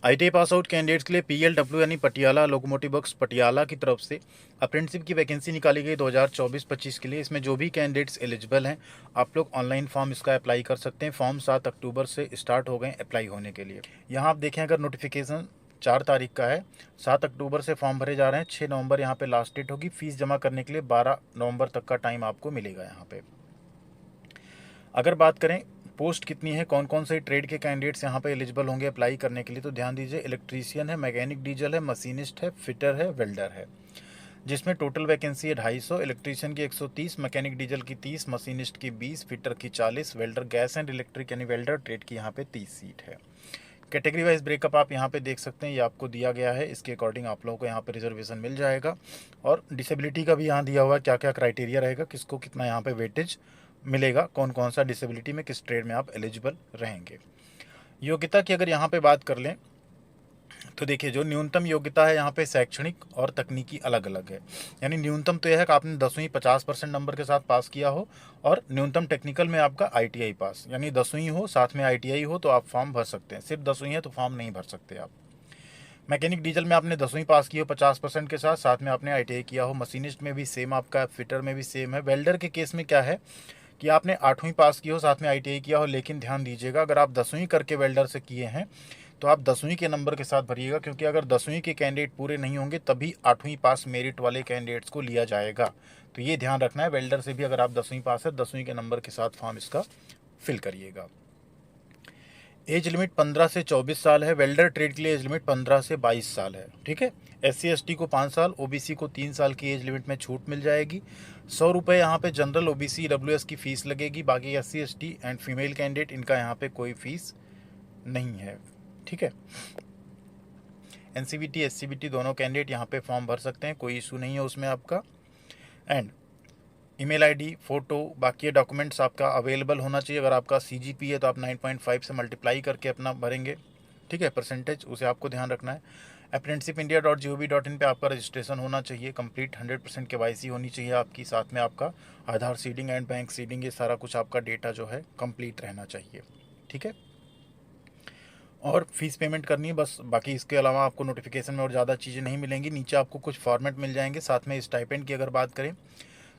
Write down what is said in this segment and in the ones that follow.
ITI pass out candidates के लिए पीएलडब्ल्यू यानी पटियाला लोकोमोटिव वर्क्स पटियाला की तरफ से अप्रेंटिसशिप की वैकेंसी निकाली गई 2024-25 के लिए। इसमें जो भी कैंडिडेट्स एलिजिबल हैं, आप लोग ऑनलाइन फॉर्म इसका अप्लाई कर सकते हैं। फॉर्म 7 अक्टूबर से स्टार्ट हो गए अप्लाई होने के लिए। यहाँ आप देखें, अगर नोटिफिकेशन 4 तारीख का है, 7 अक्टूबर से फॉर्म भरे जा रहे हैं, 6 नवंबर यहाँ पे लास्ट डेट होगी। फीस जमा करने के लिए 12 नवंबर तक का टाइम आपको मिलेगा। यहाँ पे अगर बात करें पोस्ट कितनी है, कौन कौन से ट्रेड के कैंडिडेट्स यहाँ पे एलिजिबल होंगे अप्लाई करने के लिए, तो ध्यान दीजिए, इलेक्ट्रीशियन है, मैकेनिक डीजल है, मशीनिस्ट है, फिटर है, वेल्डर है, जिसमें टोटल वैकेंसी है 250। इलेक्ट्रीशियन की 130, मैकेनिक डीजल की 30, मशीनिस्ट की 20, फिटर की 40, वेल्डर गैस एंड इलेक्ट्रिक यानी वेल्डर ट्रेड की यहाँ पे 30 सीट है। कैटेगरी वाइज ब्रेकअप आप यहाँ पे देख सकते हैं, ये आपको दिया गया है। इसके अकॉर्डिंग आप लोगों को यहाँ पे रिजर्वेशन मिल जाएगा। और डिसेबिलिटी का भी यहाँ दिया हुआ है, क्या क्या क्राइटेरिया रहेगा, किसको कितना यहाँ पे वेटेज मिलेगा, कौन कौन सा डिसेबिलिटी में किस ट्रेड में आप एलिजिबल रहेंगे। योग्यता की अगर यहाँ पे बात कर लें तो देखिए, जो न्यूनतम योग्यता है यहाँ पे शैक्षणिक और तकनीकी अलग अलग है। यानी न्यूनतम तो यह है कि आपने 10वीं 50% नंबर के साथ पास किया हो, और न्यूनतम टेक्निकल में आपका आईटीआई पास, यानी 10वीं हो साथ में आईटीआई हो तो आप फॉर्म भर सकते हैं। सिर्फ 10वीं है तो फॉर्म नहीं भर सकते आप। मैकेनिक डीजल में आपने 10वीं पास की हो 50% के साथ, साथ में आपने आईटीआई किया हो। मशीनिस्ट में भी सेम आपका, फिटर में भी सेम है। वेल्डर के केस में क्या है कि आपने 8वीं पास की हो, साथ में आईटीआई किया हो, लेकिन ध्यान दीजिएगा, अगर आप 10वीं करके वेल्डर से किए हैं तो आप 10वीं के नंबर के साथ भरिएगा, क्योंकि अगर 10वीं के कैंडिडेट पूरे नहीं होंगे तभी 8वीं पास मेरिट वाले कैंडिडेट्स को लिया जाएगा। तो ये ध्यान रखना है, वेल्डर से भी अगर आप 10वीं पास है, 10वीं के नंबर के साथ फॉर्म इसका फिल करिएगा। एज लिमिट 15 से 24 साल है। वेल्डर ट्रेड के लिए एज लिमिट 15 से 22 साल है। ठीक है। SC ST को 5 साल, OBC को 3 साल की एज लिमिट में छूट मिल जाएगी। 100 रुपये यहाँ पे जनरल OBC EWS की फ़ीस लगेगी। बाकी SC ST and female candidate, इनका यहाँ पे कोई फ़ीस नहीं है। ठीक है। NCVT SCVT दोनों कैंडिडेट यहाँ पे फॉर्म भर सकते हैं, कोई इशू नहीं है उसमें आपका। एंड ईमेल आईडी, फ़ोटो, बाकी डॉक्यूमेंट्स आपका अवेलेबल होना चाहिए। अगर आपका CGP है तो आप 9.5 से मल्टीप्लाई करके अपना भरेंगे। ठीक है, परसेंटेज उसे आपको ध्यान रखना है। apprenticeshipindia.gov.in पे आपका रजिस्ट्रेशन होना चाहिए। कंप्लीट 100% KYC होनी चाहिए आपकी, साथ में आपका आधार सीडिंग एंड बैंक सीडिंग, ये सारा कुछ आपका डेटा जो है कंप्लीट रहना चाहिए। ठीक है। और फीस पेमेंट करनी है बस, बाकी इसके अलावा आपको नोटिफिकेशन में और ज़्यादा चीज़ें नहीं मिलेंगी। नीचे आपको कुछ फॉर्मेट मिल जाएंगे। साथ में स्टाइपेंड की अगर बात करें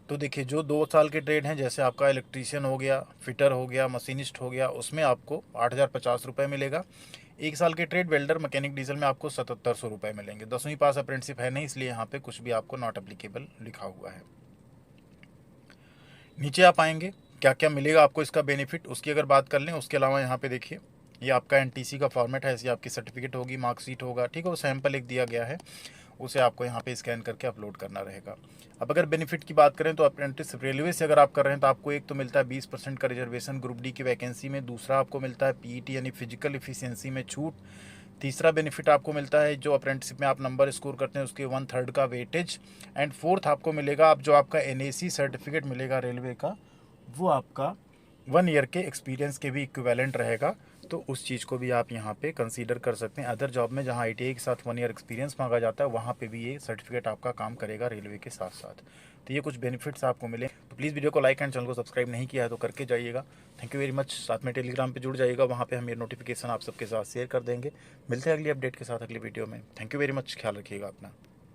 तो देखिए, जो 2 साल के ट्रेड हैं, जैसे आपका इलेक्ट्रीशियन हो गया, फिटर हो गया, मशीनिस्ट हो गया, उसमें आपको 8,050 रुपये मिलेगा। 1 साल के ट्रेड वेल्डर मैकेनिक डीजल में आपको 7700 रुपये मिलेंगे। 10वीं पास अप्रेंटिसशिप है नहीं, इसलिए यहाँ पे कुछ भी आपको नॉट एप्लीकेबल लिखा हुआ है। नीचे आप आएंगे, क्या क्या मिलेगा आपको इसका बेनिफिट, उसकी अगर बात कर लें। उसके अलावा यहाँ पे देखिए, ये आपका NTC का फॉर्मेट है, ऐसी आपकी सर्टिफिकेट होगी, मार्कशीट होगा। ठीक है, वो सैंपल एक दिया गया है, उसे आपको यहाँ पे स्कैन करके अपलोड करना रहेगा। अब अगर बेनिफिट की बात करें तो अप्रेंटिस रेलवे से अगर आप कर रहे हैं तो आपको एक तो मिलता है 20% का रिजर्वेशन ग्रुप डी की वैकेंसी में। दूसरा आपको मिलता है PET यानी फिजिकल इफिशियंसी में छूट। तीसरा बेनिफिट आपको मिलता है, जो अप्रेंटिसशिप में आप नंबर स्कोर करते हैं उसके 1/3 का वेटेज। एंड फोर्थ आपको मिलेगा, आप जो आपका NAC सर्टिफिकेट मिलेगा रेलवे का, वो आपका 1 ईयर के एक्सपीरियंस के भी इक्विवेलेंट रहेगा। तो उस चीज़ को भी आप यहाँ पे कंसीडर कर सकते हैं। अदर जॉब में जहाँ ITI के साथ 1 ईयर एक्सपीरियंस मांगा जाता है, वहाँ पे भी ये सर्टिफिकेट आपका काम करेगा रेलवे के साथ साथ। तो ये कुछ बेनिफिट्स आपको मिले। तो प्लीज़ वीडियो को लाइक एंड चैनल को सब्सक्राइब नहीं किया है तो करके जाइएगा। Thank you very much. साथ में टेलीग्राम पे जुड़ जाइएगा, वहाँ पे हम ये नोटिफिकेशन आप सबके साथ शेयर कर देंगे। मिलते हैं अगली अपडेट के साथ अगली वीडियो में। थैंक यू वेरी मच, ख्याल रखिएगा अपना।